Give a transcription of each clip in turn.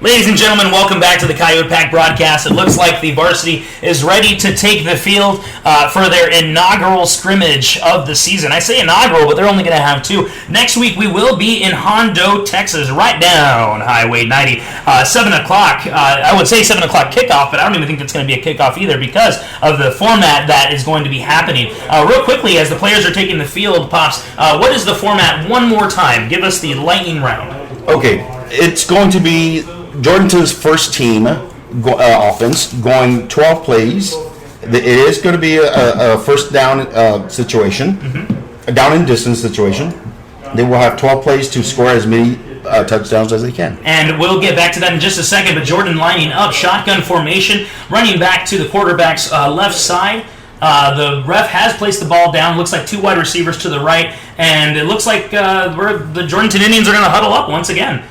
Ladies and gentlemen, welcome back to the Coyote Pack broadcast. It looks like the varsity is ready to take the field for their inaugural scrimmage of the season. I say inaugural, but they're only going to have two. Next week, we will be in Hondo, Texas, right down Highway 90. 7 o'clock, I would say 7 o'clock kickoff, but I don't even think it's going to be a kickoff either because of the format that is going to be happening. Real quickly, as the players are taking the field, Pops, what is the format one more time? Give us the lightning round. Okay, it's going to be Jourdanton's first team offense going 12 plays. It is going to be a first down situation, a down and distance situation. They will have 12 plays to score as many touchdowns as they can. And we'll get back to that in just a second, but Jordan lining up, shotgun formation, running back to the quarterback's left side. The ref has placed the ball down. Looks like two wide receivers to the right, and it looks like the Jourdanton Indians are going to huddle up once again.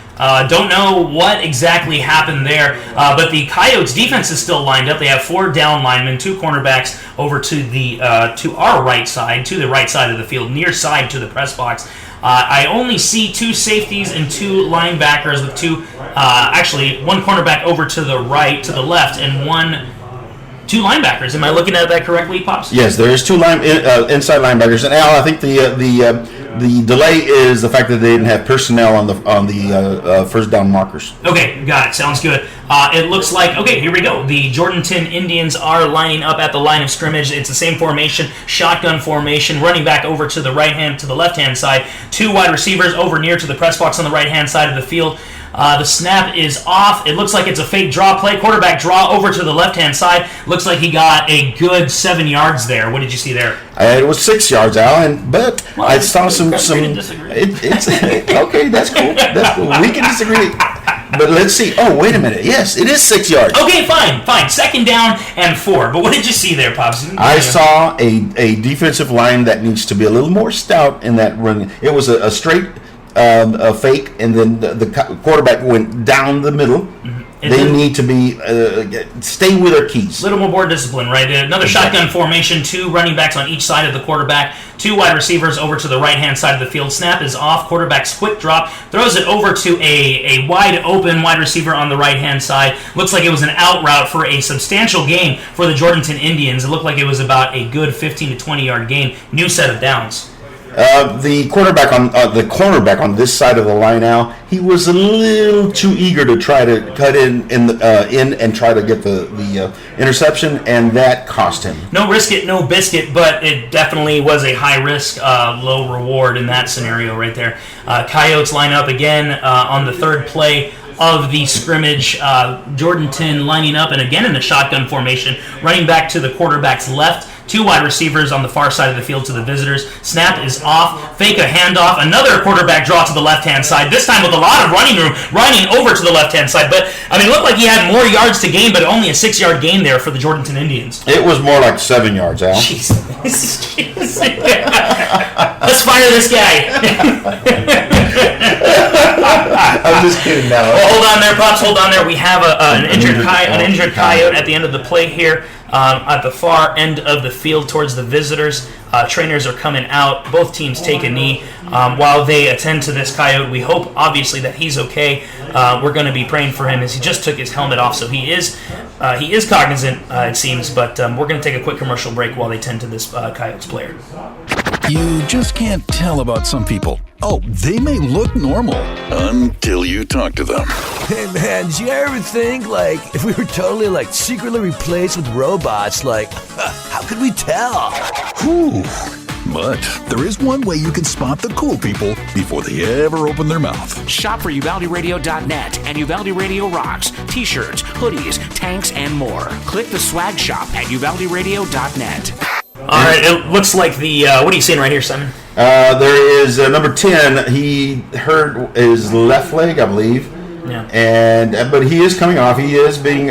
Don't know what exactly happened there, but the Coyotes defense is still lined up. They have four down linemen, two cornerbacks over to the to our right side, to the right side of the field, near side to the press box. I only see two safeties and two linebackers with one cornerback over to the right, to the left, and two linebackers. Am I looking at that correctly, Pops? Yes, there is two inside linebackers, and Al, I think the delay is the fact that they didn't have personnel on the first down markers. Okay, got it. Sounds good. It looks like, okay, here we go. The Jourdanton Indians are lining up at the line of scrimmage. It's the same formation, shotgun formation, running back over to the left-hand side. Two wide receivers over near to the press box on the right-hand side of the field. The snap is off. It looks like it's a fake draw play. Quarterback draw over to the left-hand side. Looks like he got a good 7 yards there. What did you see there? It was 6 yards, Al, but I saw some. It's okay. That's cool. That's cool. We can disagree, but let's see. Oh, wait a minute. Yes, it is 6 yards. Okay, fine. Second down and 4. But what did you see there, Pops? I saw a defensive line that needs to be a little more stout in that run. It was a straight. A fake, and then the quarterback went down the middle. Mm-hmm. They need to be stay with their keys. A little more discipline, right? Another shotgun formation, two running backs on each side of the quarterback, two wide receivers over to the right-hand side of the field. Snap is off. Quarterback's quick drop. Throws it over to a wide-open wide receiver on the right-hand side. Looks like it was an out route for a substantial gain for the Jourdanton Indians. It looked like it was about a good 15 to 20-yard gain. New set of downs. The cornerback on this side of the line now, he was a little too eager to try to cut in and try to get the interception, and that cost him. No risk it, no biscuit, but it definitely was a high risk, low reward in that scenario right there. Coyotes line up again on the third play of the scrimmage. Jourdanton lining up, and again in the shotgun formation, running back to the quarterback's left. Two wide receivers on the far side of the field to the visitors. Snap is off. Fake a handoff. Another quarterback draw to the left-hand side, this time with a lot of running room, running over to the left-hand side. But, I mean, it looked like he had more yards to gain, but only a 6-yard gain there for the Jourdanton Indians. It was more like 7 yards, Al. Jeez. Let's fire this guy. I'm just kidding now. Well, hold on there, Pops. Hold on there. We have an injured coyote at the end of the play here. At the far end of the field towards the visitors. Trainers are coming out. Both teams take a knee. While they attend to this coyote, we hope, obviously, that he's okay. We're going to be praying for him as he just took his helmet off, so he is cognizant, it seems, but we're going to take a quick commercial break while they tend to this Coyotes player. You just can't tell about some people. Oh, they may look normal until you talk to them. Hey man, did you ever think, if we were totally, secretly replaced with robots, how could we tell? Whew. But there is one way you can spot the cool people before they ever open their mouth. Shop for UvaldeRadio.net and Uvalde Radio Rocks, t-shirts, hoodies, tanks, and more. Click the swag shop at UvaldeRadio.net. All right, it looks like what are you seeing right here, Simon? There is number 10. He hurt his left leg, I believe. Yeah. But he is coming off. He is being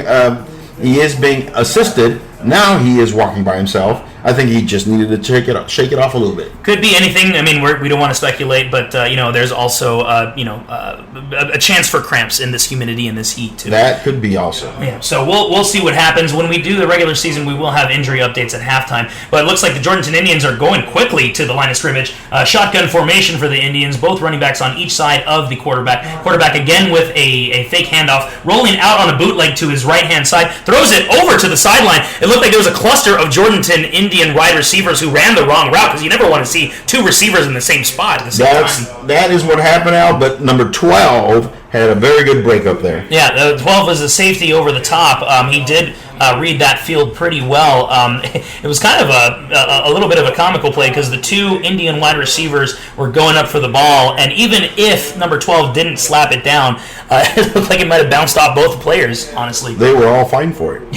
assisted. Now he is walking by himself. I think he just needed to shake it off a little bit. Could be anything. I mean, we don't want to speculate, but there's also a chance for cramps in this humidity and this heat too. That could be also. Yeah. So we'll see what happens when we do the regular season. We will have injury updates at halftime, but it looks like the Jourdanton Indians are going quickly to the line of scrimmage. Shotgun formation for the Indians. Both running backs on each side of the quarterback. Quarterback again with a fake handoff, rolling out on a bootleg to his right hand side, throws it over to the sideline. It looked like there was a cluster of Jourdanton Indian wide receivers who ran the wrong route, because you never want to see two receivers in the same spot at the same time. That is what happened, Al, but number 12 had a very good break up there. Yeah, 12 was a safety over the top. He did read that field pretty well. It was kind of a little bit of a comical play, because the two Indian wide receivers were going up for the ball, and even if number 12 didn't slap it down, it looked like it might have bounced off both players, honestly. They were all fine for it.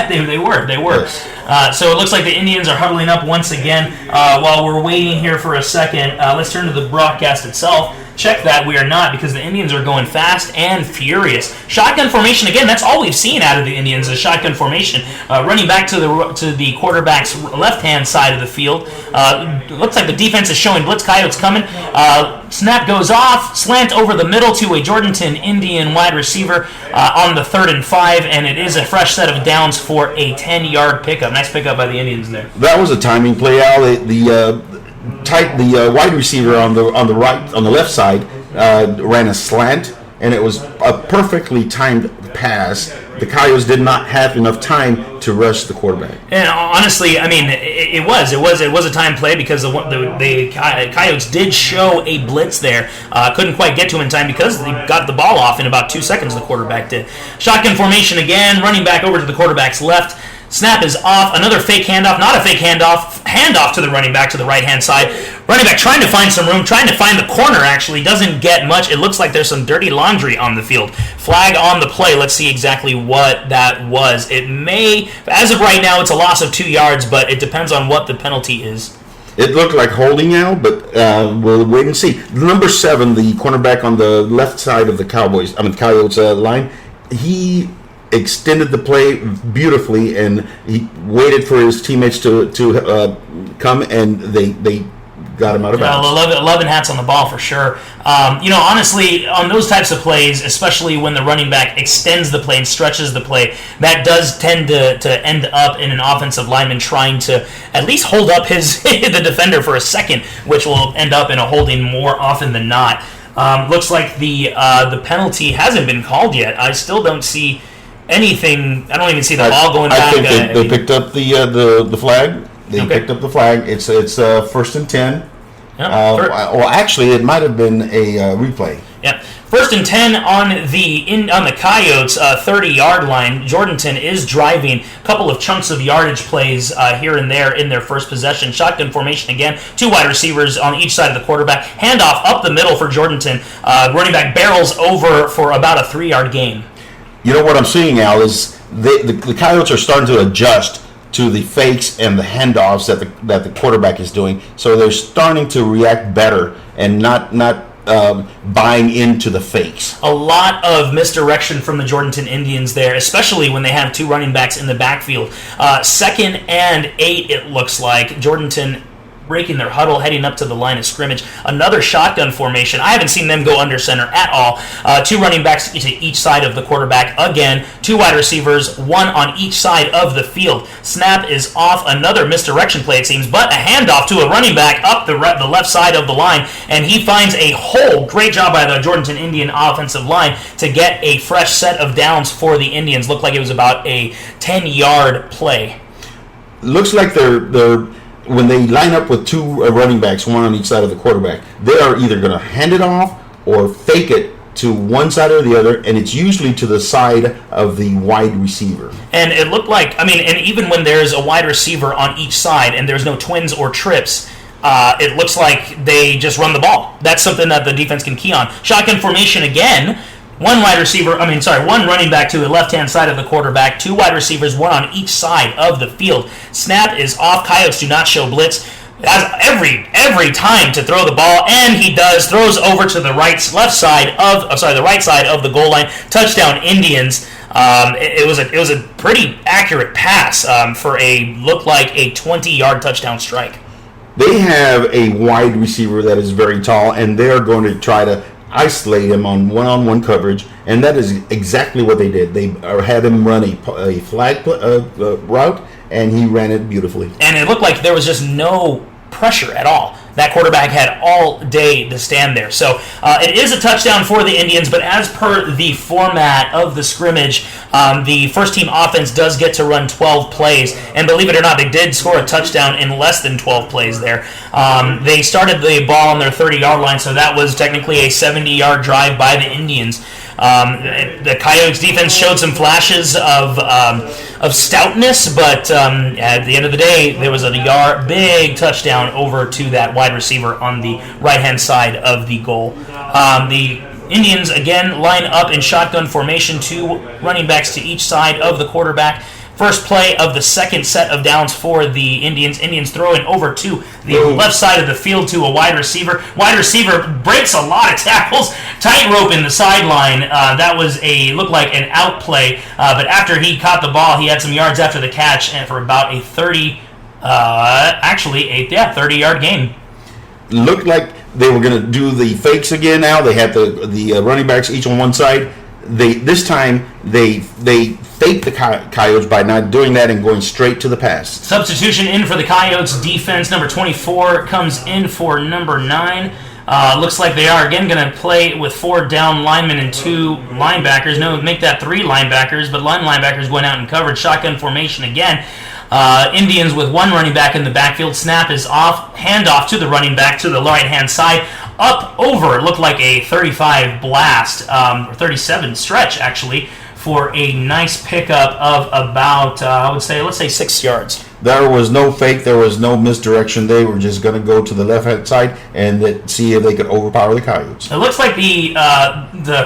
They were. Yes. So it looks like the Indians are huddling up once again. While we're waiting here for a second, let's turn to the broadcast itself. Check that we are not, because the Indians are going fast and furious. Shotgun formation again. That's all we've seen out of the Indians is shotgun formation. Running back to the quarterback's left-hand side of the field. Looks like the defense is showing blitz. Coyotes coming. Snap goes off. Slant over the middle to a Jourdanton Indian wide receiver on the 3rd and 5, and it is a fresh set of downs for a 10-yard pickup. Nice pickup by the Indians there. That was a timing play, Al. The wide receiver on the left side ran a slant, and it was a perfectly timed pass. The Coyotes did not have enough time to rush the quarterback. And honestly, I mean, it was a time play, because the Coyotes did show a blitz there. Couldn't quite get to him in time because they got the ball off in about 2 seconds. The quarterback did. Shotgun formation again, running back over to the quarterback's left. Snap is off. Another fake handoff. Not a fake handoff. Handoff to the running back to the right-hand side. Running back trying to find some room, trying to find the corner, actually. Doesn't get much. It looks like there's some dirty laundry on the field. Flag on the play. Let's see exactly what that was. It may, as of right now, it's a loss of 2 yards, but it depends on what the penalty is. It looked like holding now, but we'll wait and see. Number 7, the cornerback on the left side of the Coyotes line, he extended the play beautifully, and he waited for his teammates to come, and they got him out of bounds. 11 hats on the ball for sure. Honestly, on those types of plays, especially when the running back extends the play and stretches the play, that does tend to end up in an offensive lineman trying to at least hold up the defender for a second, which will end up in a holding more often than not. Looks like the penalty hasn't been called yet. I still don't see anything. I don't even see the ball going back. I think they picked up the flag. They picked up the flag. It's 1st and 10. Well, actually, it might have been a replay. Yeah, 1st and 10 on the Coyotes 30-yard line. Jourdanton is driving a couple of chunks of yardage plays here and there in their first possession. Shotgun formation again. 2 wide receivers on each side of the quarterback. Handoff up the middle for Jourdanton. Running back barrels over for about a 3-yard gain. You know what I'm seeing, Al, is the Coyotes are starting to adjust to the fakes and the handoffs that the quarterback is doing. So they're starting to react better and not buying into the fakes. A lot of misdirection from the Jourdanton Indians there, especially when they have 2 running backs in the backfield. 2nd and 8, it looks like. Jourdanton breaking their huddle, heading up to the line of scrimmage. Another shotgun formation. I haven't seen them go under center at all. 2 running backs to each side of the quarterback. Again, 2 wide receivers, 1 on each side of the field. Snap is off. Another misdirection play, it seems, but a handoff to a running back up the left side of the line, and he finds a hole. Great job by the Jourdanton Indian offensive line to get a fresh set of downs for the Indians. Looked like it was about a 10-yard play. Looks like they're when they line up with 2 running backs, 1 on each side of the quarterback, they are either going to hand it off or fake it to one side or the other, and it's usually to the side of the wide receiver. And it looked like, and even when there's a wide receiver on each side and there's no twins or trips, it looks like they just run the ball. That's something that the defense can key on. Shotgun formation again. 1 running back to the left-hand side of the quarterback, 2 wide receivers, 1 on each side of the field. Snap is off. Coyotes do not show blitz. has every time to throw the ball, and he throws over to the right side of the goal line. Touchdown Indians. It was a pretty accurate pass for looked like a 20-yard touchdown strike. They have a wide receiver that is very tall, and they're going to try to isolate him on one-on-one coverage, and that is exactly what they did. They had him run a flag route, and he ran it beautifully. And it looked like there was just no pressure at all. That quarterback had all day to stand there. So it is a touchdown for the Indians, but as per the format of the scrimmage, the first-team offense does get to run 12 plays. And believe it or not, they did score a touchdown in less than 12 plays there. They started the ball on their 30-yard line, so that was technically a 70-yard drive by the Indians. The Coyotes defense showed some flashes of stoutness, but at the end of the day, there was a big touchdown over to that wide receiver on the right-hand side of the goal. The Indians, again, line up in shotgun formation, 2 running backs to each side of the quarterback. First play of the second set of downs for the Indians. Indians throwing over to the left side of the field to a wide receiver. Wide receiver breaks a lot of tackles. Tightrope in the sideline. That looked like an out play. But after he caught the ball, he had some yards after the catch, and for about a 30-yard gain. Looked like they were going to do the fakes again. Now they had the running backs each on one side. This time they faked the Coyotes by not doing that and going straight to the pass. Substitution in for the Coyotes defense. Number 24 comes in for number 9. Looks like they are again going to play with 4 down linemen and 2 linebackers. No, make that 3 linebackers, but linebackers went out and covered. Shotgun formation again. Indians with 1 running back in the backfield. Snap is off. Handoff to the running back to the right-hand side. Up over. It looked like a 35 blast, or 37 stretch, actually, for a nice pickup of about, let's say 6 yards. There was no fake. There was no misdirection. They were just going to go to the left-hand side and see if they could overpower the Coyotes. It looks like the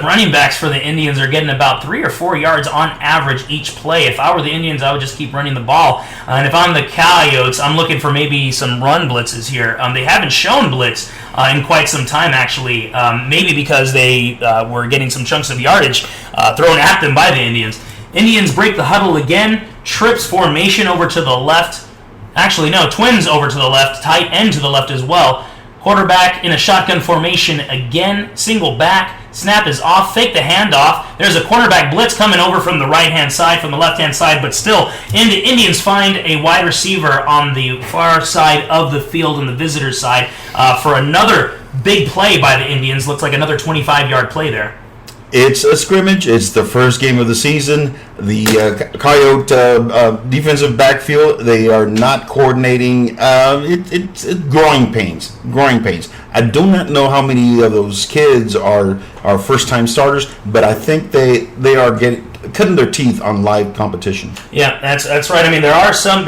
running backs for the Indians are getting about 3 or 4 yards on average each play. If I were the Indians, I would just keep running the ball. And if I'm the Coyotes, I'm looking for maybe some run blitzes here. They haven't shown blitz in quite some time, actually. Maybe because they were getting some chunks of yardage thrown at them by the Indians. Indians break the huddle again. Trips formation over to the left. Actually, no, twins over to the left. Tight end to the left as well. Quarterback in a shotgun formation again. Single back. Snap is off. Fake the handoff. There's a cornerback blitz coming over from the right-hand side, from the left-hand side, but still, the Indians find a wide receiver on the far side of the field, on the visitor side, for another big play by the Indians. Looks like another 25-yard play there. It's a scrimmage. It's the first game of the season. The Coyote defensive backfield, they are not coordinating. It's growing pains. I do not know how many of those kids are first-time starters, but I think they are cutting their teeth on live competition. Yeah, that's right. I mean, there are some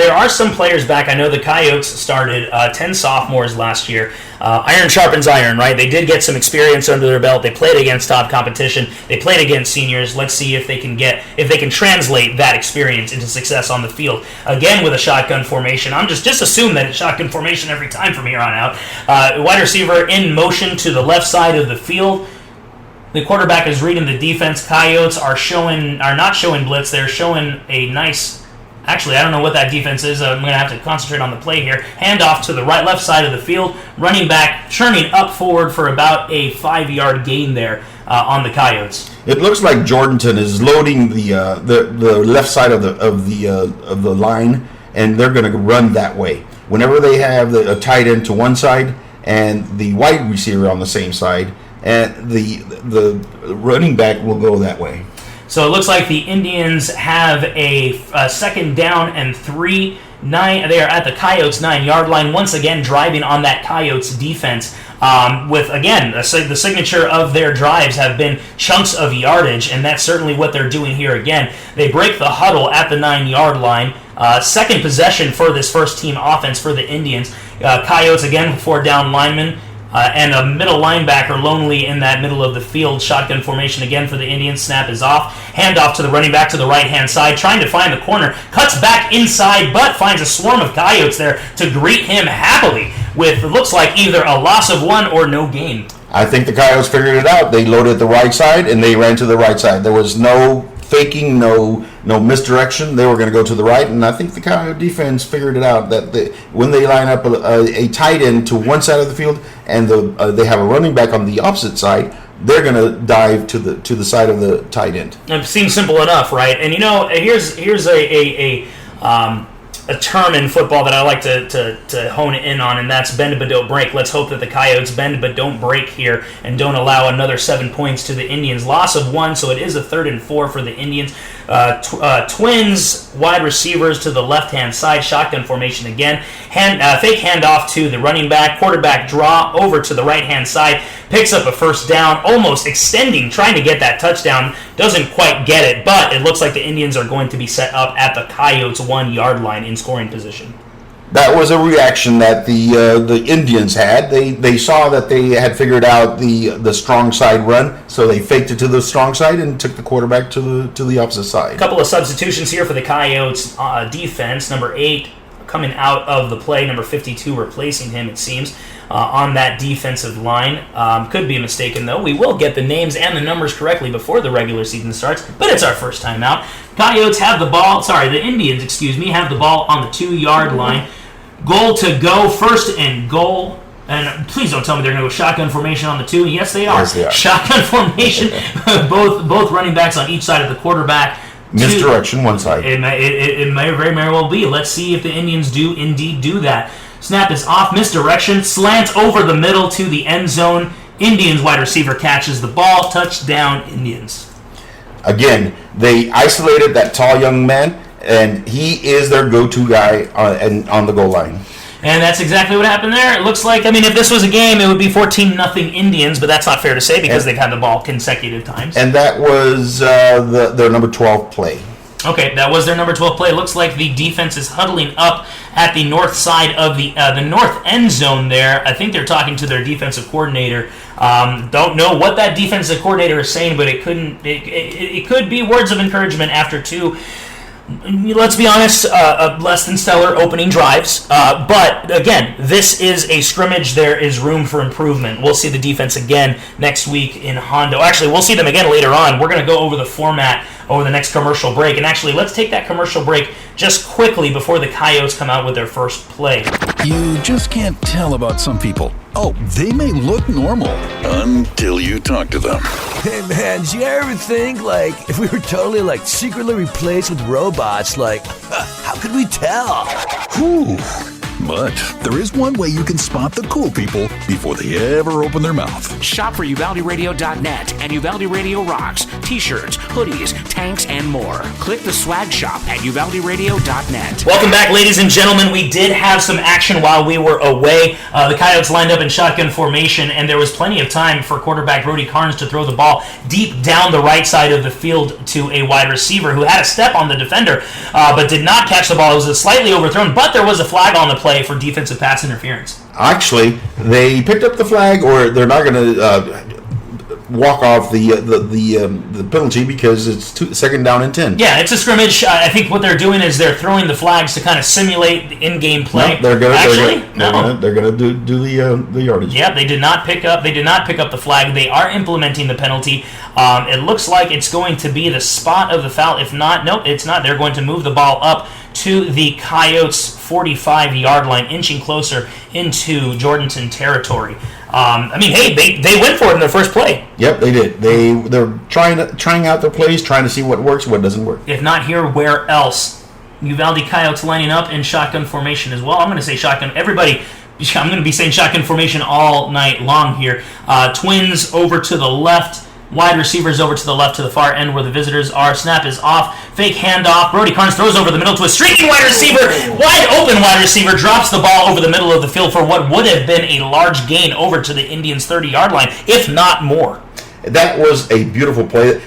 players back. I know the Coyotes started 10 sophomores last year. Iron sharpens iron, right? They did get some experience under their belt. They played against top competition. They played against seniors. Let's see if they can translate that experience into success on the field. Again, with a shotgun formation. I'm just assume that it's shotgun formation every time from here on out. Wide receiver in motion to the left side of the field. The quarterback is reading the defense. Coyotes are not showing blitz. They're showing a nice. Actually, I don't know what that defense is. I'm going to have to concentrate on the play here. Handoff to the left side of the field. Running back churning up forward for about a 5-yard gain there on the Coyotes. It looks like Jourdanton is loading the left side of the line, and they're going to run that way. Whenever they have a tight end to one side and the wide receiver on the same side, and the running back will go that way. So it looks like the Indians have a second down and 3. They are at the Coyotes' 9-yard line, once again driving on that Coyotes defense. With, again, the signature of their drives have been chunks of yardage, and that's certainly what they're doing here again. They break the huddle at the 9-yard line. Second possession for this first-team offense for the Indians. Coyotes, again, 4 down linemen. And a middle linebacker lonely in that middle of the field. Shotgun formation again for the Indians. Snap is off. Handoff to the running back to the right-hand side. Trying to find the corner. Cuts back inside, but finds a swarm of Coyotes there to greet him happily. with, it looks like, either a loss of 1 or no gain. I think the Coyotes figured it out. They loaded the right side, and they ran to the right side. There was no faking, no misdirection. They were going to go to the right, and I think the Coyote defense figured it out that when they line up a tight end to one side of the field and they have a running back on the opposite side, they're going to dive to the side of the tight end. It seems simple enough, right? And here's a term in football that I like to hone in on, and that's bend but don't break. Let's hope that the Coyotes bend but don't break here and don't allow another 7 points to the Indians. Loss of 1, so it is a 3rd and 4 for the Indians. Twins wide receivers to the left-hand side, shotgun formation again. Fake handoff to the running back, quarterback draw over to the right-hand side, picks up a first down, almost extending, trying to get that touchdown, doesn't quite get it, but it looks like the Indians are going to be set up at the Coyotes' 1-yard line in scoring position. That was a reaction that the Indians had. They saw that they had figured out the strong side run, so they faked it to the strong side and took the quarterback to the opposite side. A couple of substitutions here for the Coyotes defense. Number 8 coming out of the play, number 52 replacing him, it seems, on that defensive line. Could be mistaken, though. We will get the names and the numbers correctly before the regular season starts, but it's our first time out. The Indians, have the ball on the 2-yard line. Goal to go, 1st and goal. And please don't tell me they're going to go shotgun formation on the 2. Yes, they are. Yes, they are. Shotgun formation, both running backs on each side of the quarterback. Misdirection, one side. It may very well be. Let's see if the Indians do indeed do that. Snap is off, misdirection, slants over the middle to the end zone. Indians wide receiver catches the ball. Touchdown, Indians. Again, they isolated that tall young man, and he is their go-to guy on the goal line. And that's exactly what happened there. It looks like, if this was a game, it would be 14-0 Indians, but that's not fair to say because they've had the ball consecutive times. And that was their number 12 play. Okay, that was their number 12 play. It looks like the defense is huddling up at the north side of the north end zone there. I think they're talking to their defensive coordinator. Don't know what that defensive coordinator is saying, but it could be words of encouragement after 2. Let's be honest, less than stellar opening drives. But again, this is a scrimmage. There is room for improvement. We'll see the defense again next week in Hondo. Actually, we'll see them again later on. We're going to go over the format over the next commercial break. And actually, let's take that commercial break just quickly before the Coyotes come out with their first play. You just can't tell about some people. Oh, they may look normal until you talk to them. Hey man, did you ever think, if we were totally, secretly replaced with robots, how could we tell? Whew. But there is one way you can spot the cool people before they ever open their mouth. Shop for UvaldeRadio.net and Uvalde Radio Rocks, t-shirts, hoodies, tanks, and more. Click the swag shop at UvaldeRadio.net. Welcome back, ladies and gentlemen. We did have some action while we were away. The Coyotes lined up in shotgun formation, and there was plenty of time for quarterback Brody Carnes to throw the ball deep down the right side of the field to a wide receiver who had a step on the defender, but did not catch the ball. It was slightly overthrown, but there was a flag on the play for defensive pass interference. Actually, they picked up the flag, or they're not going to walk off the penalty because it's 2nd down and 10. Yeah, it's a scrimmage. I think what they're doing is they're throwing the flags to kind of simulate the in-game play. No, they're going to do the yardage. Yeah, they did not pick up the flag. They are implementing the penalty. It looks like it's going to be the spot of the foul. If not, nope, it's not. They're going to move the ball up to the Coyotes' 45-yard line, inching closer into Jourdanton territory. They went for it in their first play. Yep, they did. They're trying out their plays, trying to see what works, what doesn't work. If not here, where else? Uvalde Coyotes lining up in shotgun formation as well. I'm going to say shotgun. Everybody, I'm going to be saying shotgun formation all night long here. Twins over to the left. Wide receivers over to the left to the far end where the visitors are. Snap is off. Fake handoff. Brody Carnes throws over the middle to a streaking wide receiver. Wide open wide receiver drops the ball over the middle of the field for what would have been a large gain over to the Indians' 30-yard line, if not more. That was a beautiful play.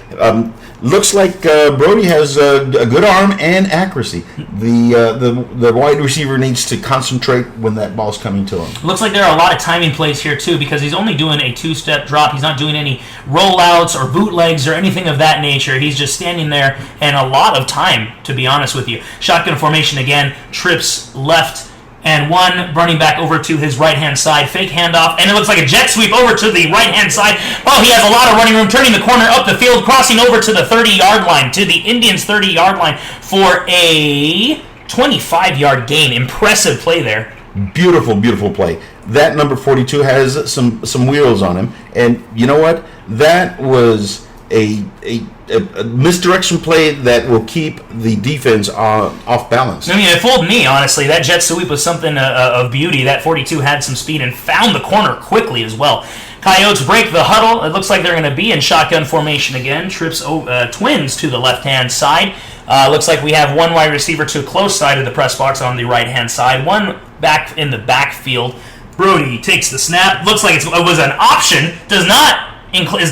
Looks like Brody has a good arm and accuracy. The wide receiver needs to concentrate when that ball's coming to him. Looks like there are a lot of timing plays here too, because he's only doing a 2-step drop. He's not doing any rollouts or bootlegs or anything of that nature. He's just standing there, and a lot of time, to be honest with you. Shotgun formation again, trips left and one running back over to his right-hand side. Fake handoff, and it looks like a jet sweep over to the right-hand side. Oh, he has a lot of running room, turning the corner up the field, crossing over to the 30-yard line, to the Indians' 30-yard line for a 25-yard gain. Impressive play there. Beautiful, beautiful play. That number 42 has some wheels on him, and you know what? That was a misdirection play that will keep the defense off balance. I mean, it fooled me, honestly. That jet sweep was something of beauty. That 42 had some speed and found the corner quickly as well. Coyotes break the huddle. It looks like they're going to be in shotgun formation again. Twins to the left-hand side. Looks like we have one wide receiver to a close side of the press box on the right-hand side. One back in the backfield. Brody takes the snap. Looks like it was an option. Is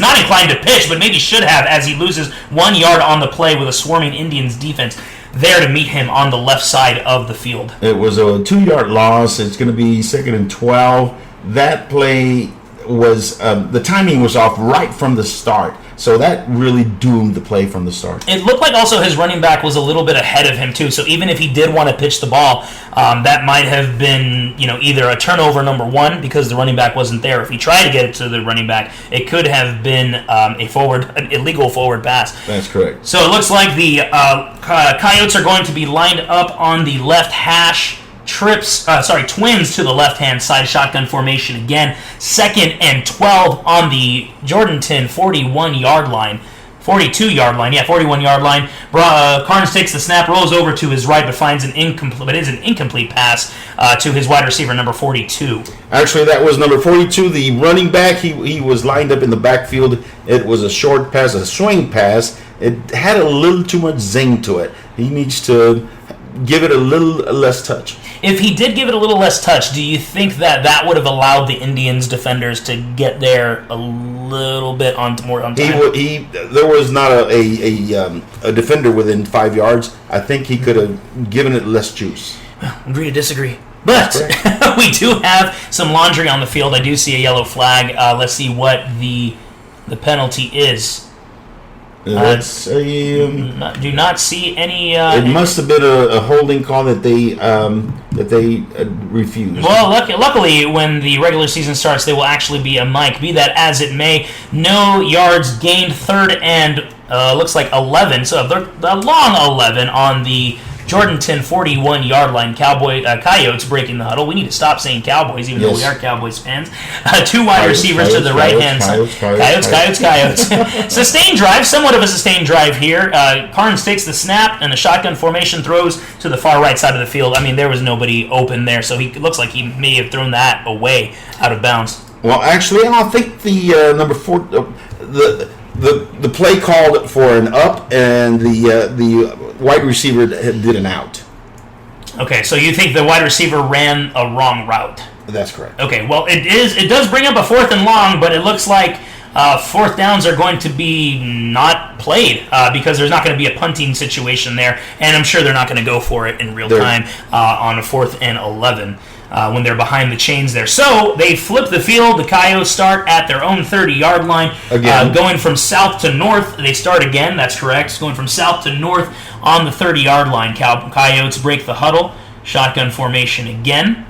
not inclined to pitch, but maybe should have, as he loses 1 yard on the play with a swarming Indians defense there to meet him on the left side of the field. It was a 2-yard loss. It's going to be 2nd and 12. That play was the timing was off right from the start, so that really doomed the play from the start. It looked like also his running back was a little bit ahead of him too, so even if he did want to pitch the ball, that might have been either a turnover, number one, because the running back wasn't there. If he tried to get it to the running back, it could have been an illegal forward pass. That's correct. So it looks like the Coyotes are going to be lined up on the left hash. Twins to the left-hand side, shotgun formation again. 2nd and 12 on the Jourdanton 41-yard line. 41-yard line. Carnes takes the snap, rolls over to his right, but finds an incomplete pass to his wide receiver, number 42. Actually, that was number 42, the running back. He was lined up in the backfield. It was a short pass, a swing pass. It had a little too much zing to it. He needs to give it a little less touch. If he did give it a little less touch, do you think that would have allowed the Indians defenders to get there a little bit more on time? There was not a defender within 5 yards. I think he could have given it less juice. Agree to disagree. But we do have some laundry on the field. I do see a yellow flag. Let's see what the penalty is. Do not see any. It must have been a holding call that they refused. Well, luckily, when the regular season starts, there will actually be a mic. Be that as it may, no yards gained. 3rd and looks like 11. So the long 11 on the Jourdanton 41-yard line. Coyotes breaking the huddle. We need to stop saying Cowboys, even though we are Cowboys fans. 2 wide receivers to the right-hand side. Coyotes. Sustained drive, somewhat of a sustained drive here. Carnes takes the snap, and the shotgun formation throws to the far right side of the field. I mean, there was nobody open there, so it looks like he may have thrown that away out of bounds. Well, actually, I think the number 4... The play called for an up, and the wide receiver did an out. Okay, so you think the wide receiver ran a wrong route? That's correct. Okay, well, it does bring up a 4th and long, but it looks like 4th downs are going to be not played because there's not going to be a punting situation there, and I'm sure they're not going to go for it in real time on a 4th and 11. When they're behind the chains there. So they flip the field. The Coyotes start at their own 30-yard line. Again. Going from south to north, they start again. That's correct. Going from south to north on the 30-yard line. Coyotes break the huddle. Shotgun formation again.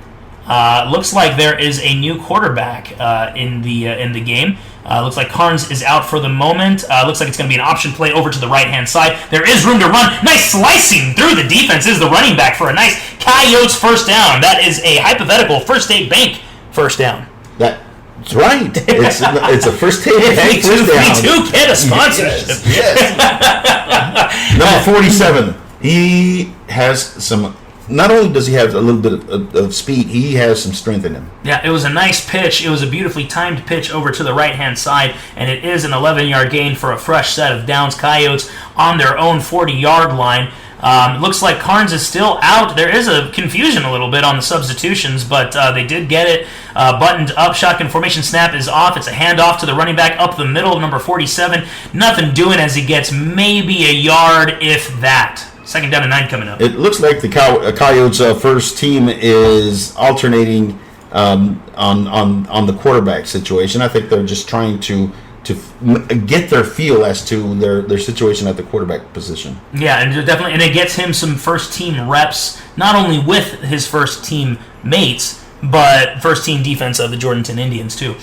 Looks like there is a new quarterback in the game. Looks like Carnes is out for the moment. Looks like it's going to be an option play over to the right-hand side. There is room to run. Nice slicing through the defense is the running back for a nice Coyotes first down. That is a hypothetical First State Bank first down. That's right. It's a First State Bank first down. We do get a sponsorship. Yes. Number 47. He has some... Not only does he have a little bit of speed, he has some strength in him. Yeah, it was a nice pitch. It was a beautifully timed pitch over to the right-hand side, and it is an 11-yard gain for a fresh set of downs. Coyotes on their own 40-yard line. Looks like Carnes is still out. There is a confusion a little bit on the substitutions, but they did get it buttoned up. Shotgun formation snap is off. It's a handoff to the running back up the middle, number 47. Nothing doing as he gets maybe a yard, if that. 2nd down and 9 coming up. It looks like the Coyotes' first team is alternating on the quarterback situation. I think they're just trying to to get their feel as to their situation at the quarterback position. Yeah, and definitely, and it gets him some first team reps, not only with his first team mates, but first team defense of the Jourdanton Indians too.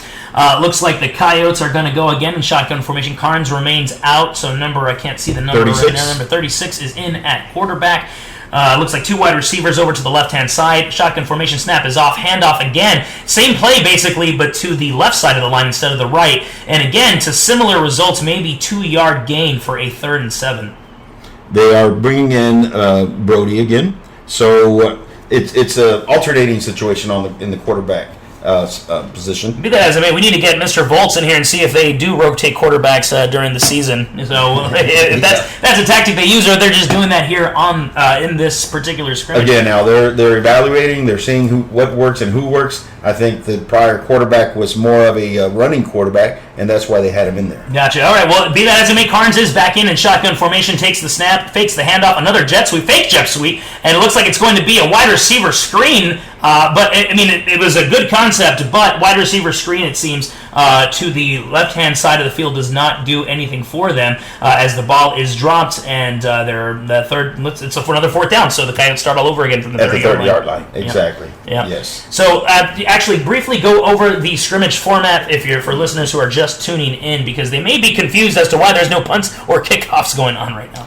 Looks like the Coyotes are going to go again in shotgun formation. Carnes remains out, so I can't see the number 36. right now. Number 36 is in at quarterback. Looks like two wide receivers over to the left-hand side. Shotgun formation, snap is off, handoff again. Same play, basically, but to the left side of the line instead of the right. And again, to similar results, maybe 2-yard gain for a 3rd and 7. They are bringing in Brody again. So it's an alternating situation in the quarterback position. Be that as it may, we need to get Mr. Volts in here and see if they do rotate quarterbacks during the season. So if that's a tactic they use, or they're just doing that here on in this particular scrimmage. Again, now they're evaluating, they're seeing what works and who works. I think the prior quarterback was more of a running quarterback, and that's why they had him in there. Gotcha. All right, well, be that as it may, Carnes is back in shotgun formation, takes the snap, fakes the handoff, another fake jet sweep, and it looks like it's going to be a wide receiver screen. But it was a good concept, but wide receiver screen, it seems, to the left-hand side of the field does not do anything for them as the ball is dropped, and it's for another 4th down, so the Coyotes start all over again from the 30-yard line. Exactly. Yeah. Yes. So actually, briefly go over the scrimmage format for listeners who are just tuning in, because they may be confused as to why there's no punts or kickoffs going on right now.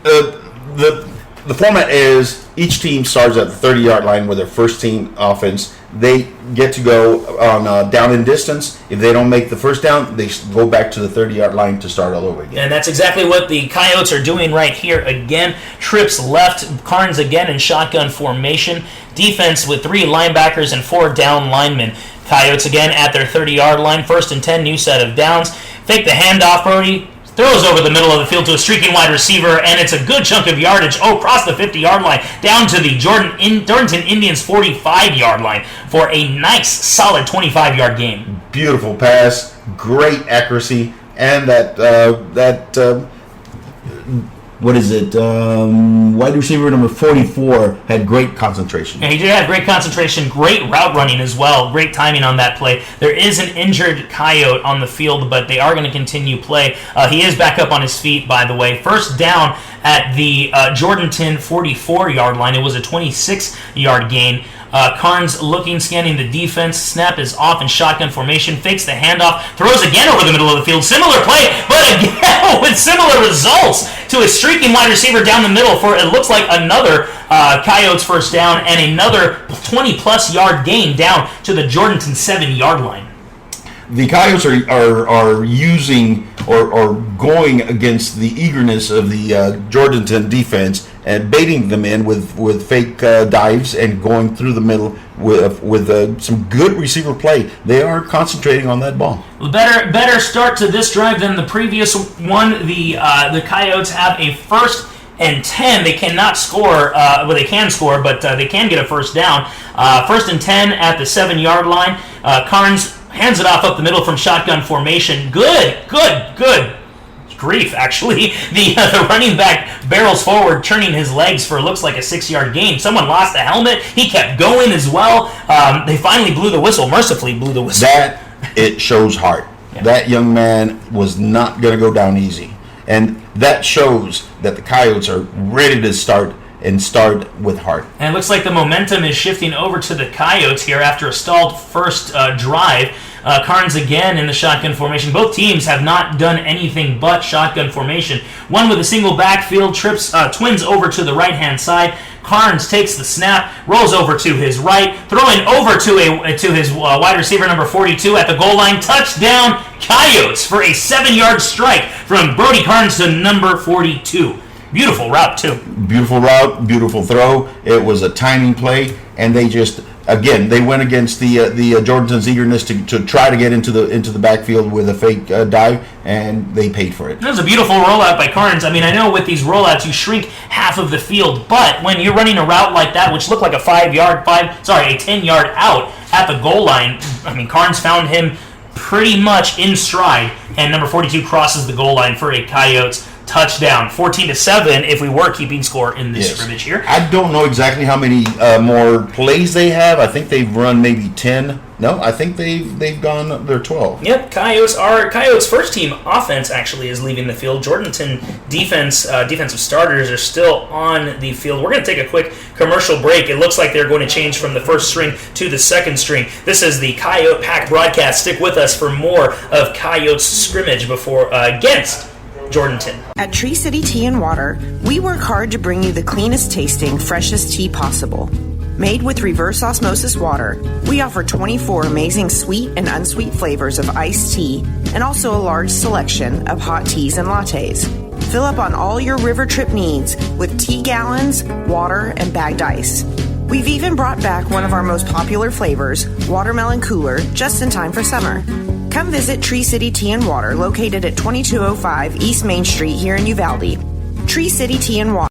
The format is each team starts at the 30-yard line with their first team offense. They get to go on down and distance. If they don't make the first down, they go back to the 30-yard line to start all over again. And that's exactly what the Coyotes are doing right here again. Trips left, Carnes again in shotgun formation. Defense with 3 linebackers and 4 down linemen. Coyotes again at their 30-yard line. 1st and 10, new set of downs. Fake the handoff, Brody. Throws over the middle of the field to a streaking wide receiver, and it's a good chunk of yardage across the 50-yard line down to the Jourdanton Indians 45-yard line for a nice, solid 25-yard gain. Beautiful pass, great accuracy, and wide receiver number 44 had great concentration. Yeah, he did have great concentration, great route running as well, great timing on that play. There is an injured Coyote on the field, but they are going to continue play. He is back up on his feet, by the way. First down at the Jourdanton 44-yard line. It was a 26-yard gain. Carnes looking, scanning the defense. Snap is off in shotgun formation. Fakes the handoff. Throws again over the middle of the field. Similar play, but again with similar results to a streaking wide receiver down the middle for it looks like another Coyotes first down and another 20-plus yard gain down to the Jourdanton 7-yard line. The Coyotes are using or going against the eagerness of the Jourdanton defense and baiting them in with fake dives and going through the middle with some good receiver play. They are concentrating on that ball. Better start to this drive than the previous one. The Coyotes have a 1st and 10. They cannot score. They can score, but they can get a first down. 1st and 10 at the 7-yard line. Carnes hands it off up the middle from shotgun formation. Good grief, actually. The running back barrels forward, turning his legs for looks like a 6-yard gain. Someone lost the helmet. He kept going as well. They finally mercifully blew the whistle. It shows heart. Yeah. That young man was not going to go down easy. And that shows that the Coyotes are ready to start with heart. And it looks like the momentum is shifting over to the Coyotes here after a stalled first drive. Carnes again in the shotgun formation. Both teams have not done anything but shotgun formation. One with a single backfield, twins over to the right-hand side. Carnes takes the snap, rolls over to his right, throwing over to his wide receiver number 42 at the goal line. Touchdown, Coyotes, for a 7-yard strike from Brody Carnes to number 42. Beautiful route, too. Beautiful route, beautiful throw. It was a timing play, and they went against the Jourdanton's eagerness to try to get into the backfield with a fake dive, and they paid for it. That was a beautiful rollout by Carnes. I mean, I know with these rollouts you shrink half of the field, but when you're running a route like that, which looked like a 10-yard out at the goal line, I mean, Carnes found him pretty much in stride, and number 42 crosses the goal line for a Coyotes touchdown. 14-7 if we were keeping score in this Yes. scrimmage here. I don't know exactly how many more plays they have. I think they've run maybe 10. No, I think they've gone. They're 12. Yep, Coyotes' first team offense actually is leaving the field. Jourdanton defensive starters are still on the field. We're going to take a quick commercial break. It looks like they're going to change from the first string to the second string. This is the Coyote Pack broadcast. Stick with us for more of Coyotes scrimmage against Jourdanton. At Tree City Tea and Water, we work hard to bring you the cleanest tasting, freshest tea possible. Made with reverse osmosis water, we offer 24 amazing sweet and unsweet flavors of iced tea and also a large selection of hot teas and lattes. Fill up on all your river trip needs with tea gallons, water, and bagged ice. We've even brought back one of our most popular flavors, Watermelon Cooler, just in time for summer. Come visit Tree City Tea and Water, located at 2205 East Main Street here in Uvalde. Tree City Tea and Water.